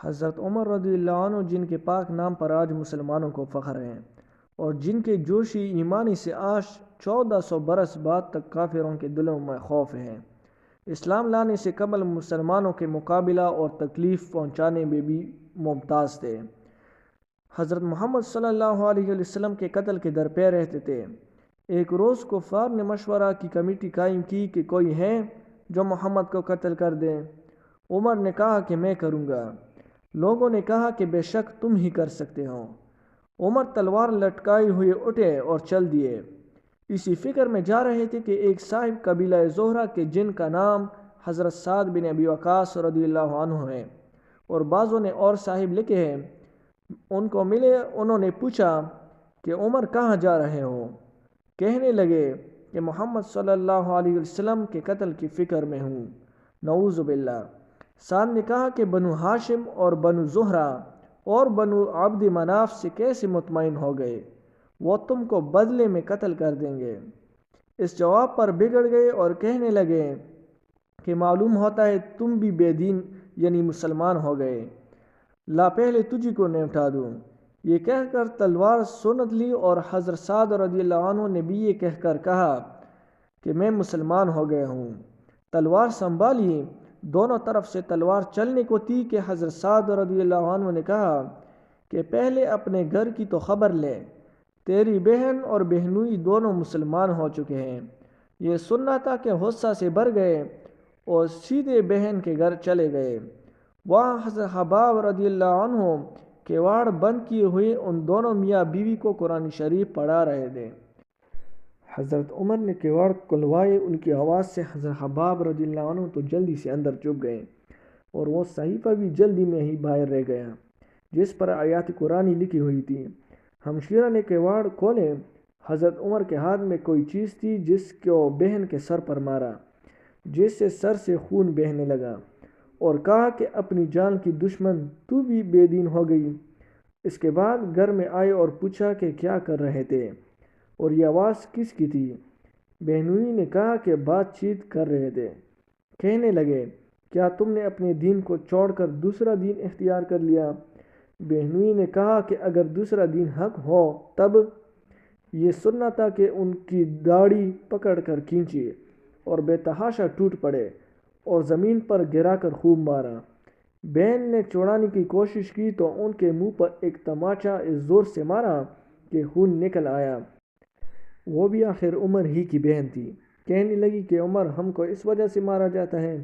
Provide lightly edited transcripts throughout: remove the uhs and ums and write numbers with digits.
حضرت عمر رضی اللہ عنہ جن کے پاک نام پر آج مسلمانوں کو فخر ہے اور جن کے جوشی ایمانی سے آج 1400 برس بعد تک کافروں کے دلوں میں خوف ہے، اسلام لانے سے قبل مسلمانوں کے مقابلہ اور تکلیف پہنچانے میں بھی ممتاز تھے۔ حضرت محمد صلی اللہ علیہ وسلم کے قتل کے درپے رہتے تھے۔ ایک روز کفار نے مشورہ کی کمیٹی قائم کی کہ کوئی ہے جو محمد کو قتل کر دے۔ عمر نے کہا کہ میں کروں گا۔ لوگوں نے کہا کہ بے شک تم ہی کر سکتے ہو۔ عمر تلوار لٹکائے ہوئے اٹھے اور چل دیے۔ اسی فکر میں جا رہے تھے کہ ایک صاحب قبیلہ زہرہ کے جن کا نام حضرت سعد بن ابی وقاص رضی اللہ عنہ ہے اور بعضوں نے اور صاحب لکھے ہیں، ان کو ملے۔ انہوں نے پوچھا کہ عمر کہاں جا رہے ہو؟ کہنے لگے کہ محمد صلی اللہ علیہ وسلم کے قتل کی فکر میں ہوں۔ نعوذ باللہ۔ سعد نے کہا کہ بنو ہاشم اور بنو زہرہ اور بنو عبد مناف سے کیسے مطمئن ہو گئے؟ وہ تم کو بدلے میں قتل کر دیں گے۔ اس جواب پر بگڑ گئے اور کہنے لگے کہ معلوم ہوتا ہے تم بھی بے دین یعنی مسلمان ہو گئے، لا پہلے تجھی کو نمٹا دوں۔ یہ کہہ کر تلوار سنت لی اور حضرت سعد رضی اللہ عنہ نے بھی یہ کہہ کر کہا کہ میں مسلمان ہو گیا ہوں۔ تلوار سنبھالی، دونوں طرف سے تلوار چلنے کو تھی کہ حضرت سعد رضی اللہ عنہ نے کہا کہ پہلے اپنے گھر کی تو خبر لے، تیری بہن اور بہنوئی دونوں مسلمان ہو چکے ہیں۔ یہ سننا تھا کہ غصہ سے بھر گئے اور سیدھے بہن کے گھر چلے گئے۔ وہاں حضرت حباب رضی اللہ عنہ کیواڑ بند کیے ہوئے ان دونوں میاں بیوی کو قرآن شریف پڑھا رہے تھے۔ حضرت عمر نے کیواڑ کھلوائے۔ ان کی آواز سے حضرت حباب رضی اللہ عنہ تو جلدی سے اندر چھپ گئے اور وہ صحیفہ بھی جلدی میں ہی باہر رہ گیا جس پر آیات قرآنی لکھی ہوئی تھی۔ ہمشیرہ نے کیواڑ کھولے۔ حضرت عمر کے ہاتھ میں کوئی چیز تھی جس کو بہن کے سر پر مارا، جس سے سر سے خون بہنے لگا اور کہا کہ اپنی جان کی دشمن تو بھی بے دین ہو گئی۔ اس کے بعد گھر میں آئے اور پوچھا کہ کیا کر رہے تھے اور یہ آواز کس کی تھی؟ بہنوئی نے کہا کہ بات چیت کر رہے تھے۔ کہنے لگے کیا تم نے اپنے دین کو چھوڑ کر دوسرا دین اختیار کر لیا؟ بہنوئی نے کہا کہ اگر دوسرا دین حق ہو تب۔ یہ سننا تھا کہ ان کی داڑھی پکڑ کر کھینچی اور بے تحاشا ٹوٹ پڑے اور زمین پر گرا کر خوب مارا۔ بہن نے چھڑانے کی کوشش کی تو ان کے منہ پر ایک تماچا اس زور سے مارا کہ خون نکل آیا۔ وہ بھی آخر عمر ہی کی بہن تھی۔ کہنے لگی کہ عمر، ہم کو اس وجہ سے مارا جاتا ہے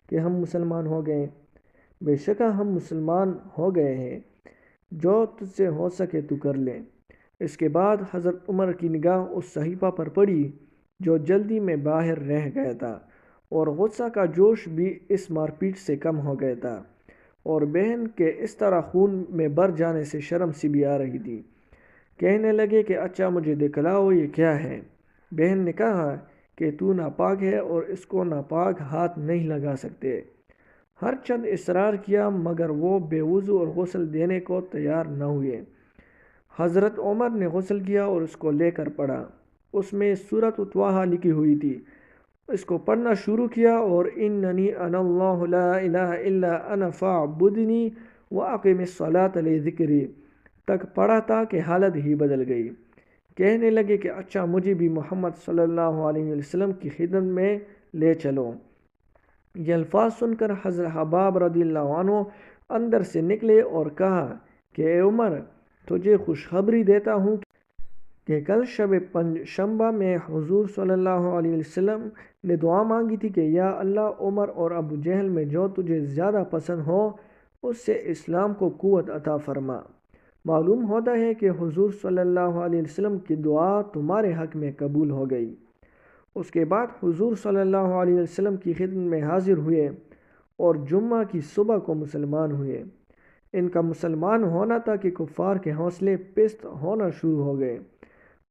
کہ ہم مسلمان ہو گئے۔ بے شک ہم مسلمان ہو گئے ہیں، جو تجھ سے ہو سکے تو کر لے۔ اس کے بعد حضرت عمر کی نگاہ اس صحیفہ پر پڑی جو جلدی میں باہر رہ گیا تھا اور غصہ کا جوش بھی اس مار پیٹ سے کم ہو گیا تھا اور بہن کے اس طرح خون میں بھر جانے سے شرم سی بھی آ رہی تھی۔ کہنے لگے کہ اچھا مجھے دکھلاؤ یہ کیا ہے؟ بہن نے کہا کہ تو ناپاک ہے اور اس کو ناپاک ہاتھ نہیں لگا سکتے۔ ہر چند اصرار کیا مگر وہ بے وضو اور غسل دینے کو تیار نہ ہوئے۔ حضرت عمر نے غسل کیا اور اس کو لے کر پڑھا۔ اس میں سورۃ طٰہٰ لکھی ہوئی تھی۔ اس کو پڑھنا شروع کیا اور اننی انا اللہ لا الہ الا انا فاعبدنی واقم الصلاۃ لذکری تک پڑھا تھا کہ حالت ہی بدل گئی۔ کہنے لگے کہ اچھا مجھے بھی محمد صلی اللہ علیہ وسلم کی خدمت میں لے چلو۔ یہ الفاظ سن کر حضرت حباب رضی اللہ عنہ اندر سے نکلے اور کہا کہ اے عمر، تجھے خوشخبری دیتا ہوں کہ کل شب پنج شنبہ میں حضور صلی اللہ علیہ وسلم نے دعا مانگی تھی کہ یا اللہ، عمر اور ابو جہل میں جو تجھے زیادہ پسند ہو اس سے اسلام کو قوت عطا فرما۔ معلوم ہوتا ہے کہ حضور صلی اللہ علیہ وسلم کی دعا تمہارے حق میں قبول ہو گئی۔ اس کے بعد حضور صلی اللہ علیہ وسلم کی خدمت میں حاضر ہوئے اور جمعہ کی صبح کو مسلمان ہوئے۔ ان کا مسلمان ہونا تھا کہ کفار کے حوصلے پست ہونا شروع ہو گئے،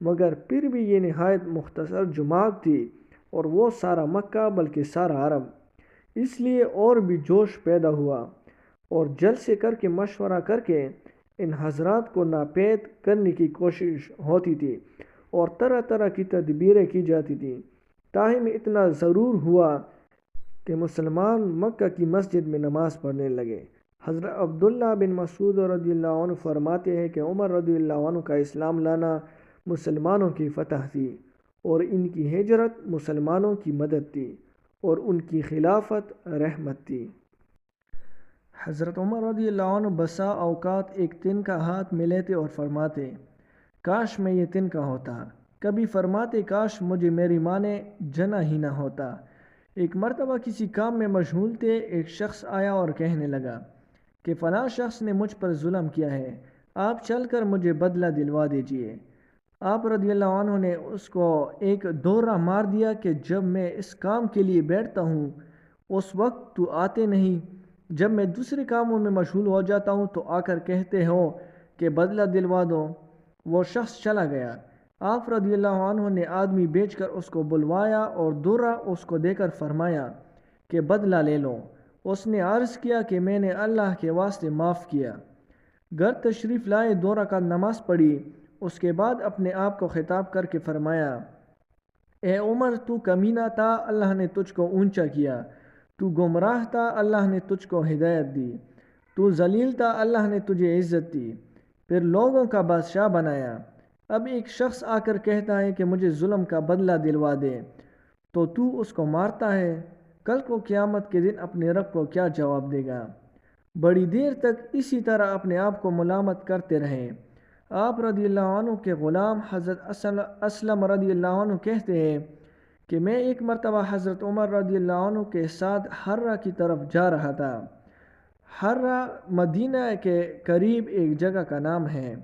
مگر پھر بھی یہ نہایت مختصر جماعت تھی اور وہ سارا مکہ بلکہ سارا عرب، اس لیے اور بھی جوش پیدا ہوا اور جلسے کر کے مشورہ کر کے ان حضرات کو ناپید کرنے کی کوشش ہوتی تھی اور طرح طرح کی تدبیریں کی جاتی تھیں۔ تاہم اتنا ضرور ہوا کہ مسلمان مکہ کی مسجد میں نماز پڑھنے لگے۔ حضرت عبداللہ بن مسعود رضی اللہ عنہ فرماتے ہیں کہ عمر رضی اللہ عنہ کا اسلام لانا مسلمانوں کی فتح تھی، اور ان کی ہجرت مسلمانوں کی مدد تھی، اور ان کی خلافت رحمت تھی۔ حضرت عمر رضی اللہ عنہ بسا اوقات ایک تن کا ہاتھ میں لیتے اور فرماتے، کاش میں یہ تن کا ہوتا۔ کبھی فرماتے، کاش مجھے میری ماں نے جنا ہی نہ ہوتا۔ ایک مرتبہ کسی کام میں مشغول تھے، ایک شخص آیا اور کہنے لگا کہ فلاں شخص نے مجھ پر ظلم کیا ہے، آپ چل کر مجھے بدلہ دلوا دیجیے۔ آپ رضی اللہ عنہ نے اس کو ایک دورہ مار دیا کہ جب میں اس کام کے لیے بیٹھتا ہوں اس وقت تو آتے نہیں، جب میں دوسرے کاموں میں مشغول ہو جاتا ہوں تو آ کر کہتے ہو کہ بدلہ دلوا دو۔ وہ شخص چلا گیا۔ آپ رضی اللہ عنہ نے آدمی بھیج کر اس کو بلوایا اور دورہ اس کو دے کر فرمایا کہ بدلہ لے لو۔ اس نے عرض کیا کہ میں نے اللہ کے واسطے معاف کیا۔ گھر تشریف لائے، 2 رکعت نماز پڑھی، اس کے بعد اپنے آپ کو خطاب کر کے فرمایا، اے عمر، تو کمینہ تھا، اللہ نے تجھ کو اونچا کیا، تو گمراہ تھا، اللہ نے تجھ کو ہدایت دی، تو ذلیل تھا، اللہ نے تجھے عزت دی، پھر لوگوں کا بادشاہ بنایا۔ اب ایک شخص آ کر کہتا ہے کہ مجھے ظلم کا بدلہ دلوا دے تو اس کو مارتا ہے، کل کو قیامت کے دن اپنے رب کو کیا جواب دے گا؟ بڑی دیر تک اسی طرح اپنے آپ کو ملامت کرتے رہے۔ آپ رضی اللہ عنہ کے غلام حضرت اسلم رضی اللہ عنہ کہتے ہیں کہ میں ایک مرتبہ حضرت عمر رضی اللہ عنہ کے ساتھ حرہ کی طرف جا رہا تھا۔ حرہ مدینہ کے قریب ایک جگہ کا نام ہے۔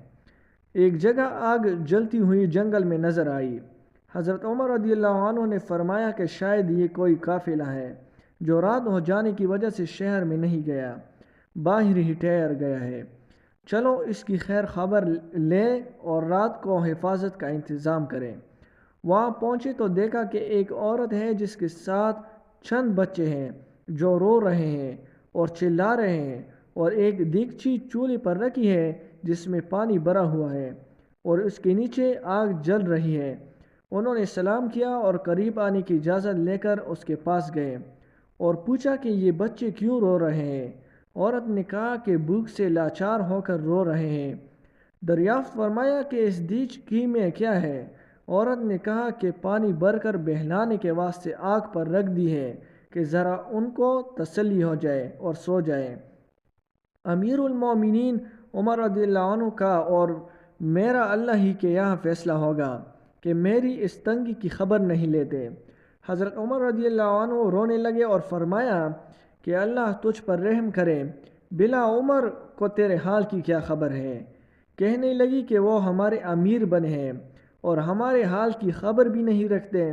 ایک جگہ آگ جلتی ہوئی جنگل میں نظر آئی۔ حضرت عمر رضی اللہ عنہ نے فرمایا کہ شاید یہ کوئی قافلہ ہے جو رات ہو جانے کی وجہ سے شہر میں نہیں گیا، باہر ہی ٹھہر گیا ہے، چلو اس کی خیر خبر لیں اور رات کو حفاظت کا انتظام کریں۔ وہاں پہنچے تو دیکھا کہ ایک عورت ہے جس کے ساتھ چند بچے ہیں جو رو رہے ہیں اور چلا رہے ہیں، اور ایک دیگچی چولہے پر رکھی ہے جس میں پانی بھرا ہوا ہے اور اس کے نیچے آگ جل رہی ہے۔ انہوں نے سلام کیا اور قریب آنے کی اجازت لے کر اس کے پاس گئے اور پوچھا کہ یہ بچے کیوں رو رہے ہیں؟ عورت نے کہا کہ بھوک سے لاچار ہو کر رو رہے ہیں۔ دریافت فرمایا کہ اس دیگچی میں کیا ہے؟ عورت نے کہا کہ پانی بھر کر بہلانے کے واسطے آگ پر رکھ دی ہے کہ ذرا ان کو تسلی ہو جائے اور سو جائے۔ امیر المومنین عمر رضی اللہ عنہ کا اور میرا اللہ ہی کے یہاں فیصلہ ہوگا کہ میری اس تنگی کی خبر نہیں لیتے۔ حضرت عمر رضی اللہ عنہ رونے لگے اور فرمایا کہ اللہ تجھ پر رحم کرے، بلا عمر کو تیرے حال کی کیا خبر ہے؟ کہنے لگی کہ وہ ہمارے امیر بنے ہیں اور ہمارے حال کی خبر بھی نہیں رکھتے۔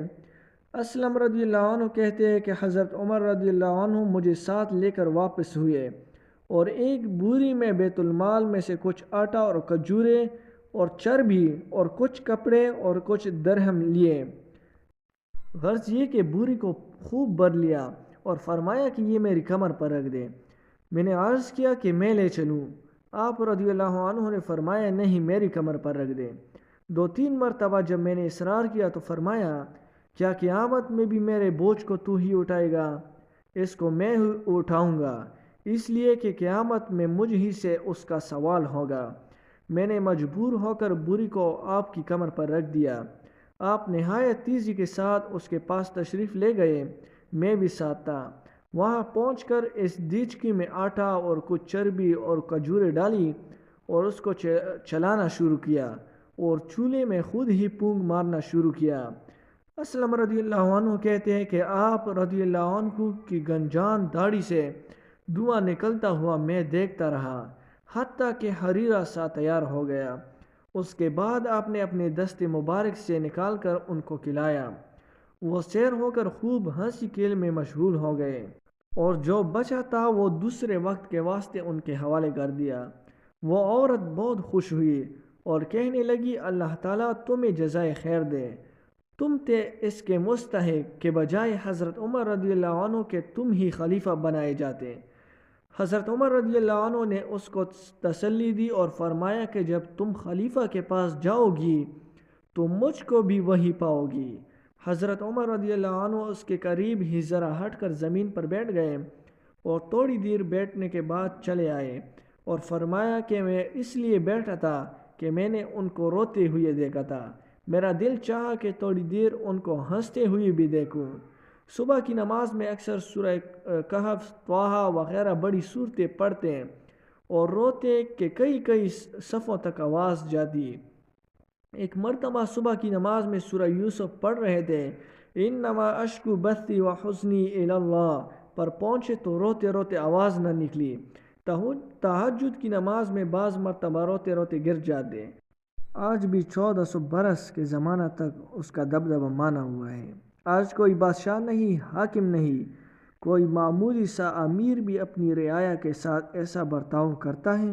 اسلم رضی اللہ عنہ کہتے ہیں کہ حضرت عمر رضی اللہ عنہ مجھے ساتھ لے کر واپس ہوئے اور ایک بوری میں بیت المال میں سے کچھ آٹا اور کھجوریں اور چربی اور کچھ کپڑے اور کچھ درہم لیے۔ غرض یہ کہ بوری کو خوب بھر لیا اور فرمایا کہ یہ میری کمر پر رکھ دے۔ میں نے عرض کیا کہ میں لے چلوں؟ آپ رضی اللہ عنہ نے فرمایا نہیں، میری کمر پر رکھ دے۔ 2-3 مرتبہ جب میں نے اصرار کیا تو فرمایا کیا قیامت میں بھی میرے بوجھ کو تو ہی اٹھائے گا؟ اس کو میں اٹھاؤں گا، اس لیے کہ قیامت میں مجھ ہی سے اس کا سوال ہوگا۔ میں نے مجبور ہو کر بوری کو آپ کی کمر پر رکھ دیا۔ آپ نہایت تیزی کے ساتھ اس کے پاس تشریف لے گئے، میں بھی ساتھ تھا۔ وہاں پہنچ کر اس دیگچی میں آٹا اور کچھ چربی اور کھجوریں ڈالی اور اس کو چلانا شروع کیا اور چولہے میں خود ہی پونگ مارنا شروع کیا۔ اسلم رضی اللہ عنہ کہتے ہیں کہ آپ رضی اللہ عنہ کی گنجان داڑھی سے دھواں نکلتا ہوا میں دیکھتا رہا حتیٰ کہ حریرہ سا تیار ہو گیا۔ اس کے بعد آپ نے اپنے دست مبارک سے نکال کر ان کو کھلایا۔ وہ سیر ہو کر خوب ہنسی کھیل میں مشغول ہو گئے اور جو بچا تھا وہ دوسرے وقت کے واسطے ان کے حوالے کر دیا۔ وہ عورت بہت خوش ہوئی اور کہنے لگی اللہ تعالیٰ تمہیں جزائے خیر دے، تم تھے اس کے مستحق کہ بجائے حضرت عمر رضی اللہ عنہ کے تم ہی خلیفہ بنائے جاتے۔ حضرت عمر رضی اللہ عنہ نے اس کو تسلی دی اور فرمایا کہ جب تم خلیفہ کے پاس جاؤ گی تو مجھ کو بھی وہی پاؤ گی۔ حضرت عمر رضی اللہ عنہ اس کے قریب ہی ذرا ہٹ کر زمین پر بیٹھ گئے اور تھوڑی دیر بیٹھنے کے بعد چلے آئے اور فرمایا کہ میں اس لیے بیٹھا تھا کہ میں نے ان کو روتے ہوئے دیکھا تھا، میرا دل چاہا کہ تھوڑی دیر ان کو ہنستے ہوئے بھی دیکھوں۔ صبح کی نماز میں اکثر سورہ کہف، طٰہٰ وغیرہ بڑی صورتیں پڑھتے ہیں اور روتے کہ کئی کئی صفوں تک آواز جاتی۔ ایک مرتبہ صبح کی نماز میں سورہ یوسف پڑھ رہے تھے، انما اشکو بثی و حزنی الی اللہ پر پہنچے تو روتے روتے آواز نہ نکلی۔ تہجد کی نماز میں بعض مرتبہ روتے روتے گر جاتے۔ آج بھی 1400 برس کے زمانہ تک اس کا دبدبہ مانا ہوا ہے۔ آج کوئی بادشاہ نہیں، حاکم نہیں، کوئی معمولی سا امیر بھی اپنی رعایا کے ساتھ ایسا برتاؤ کرتا ہے۔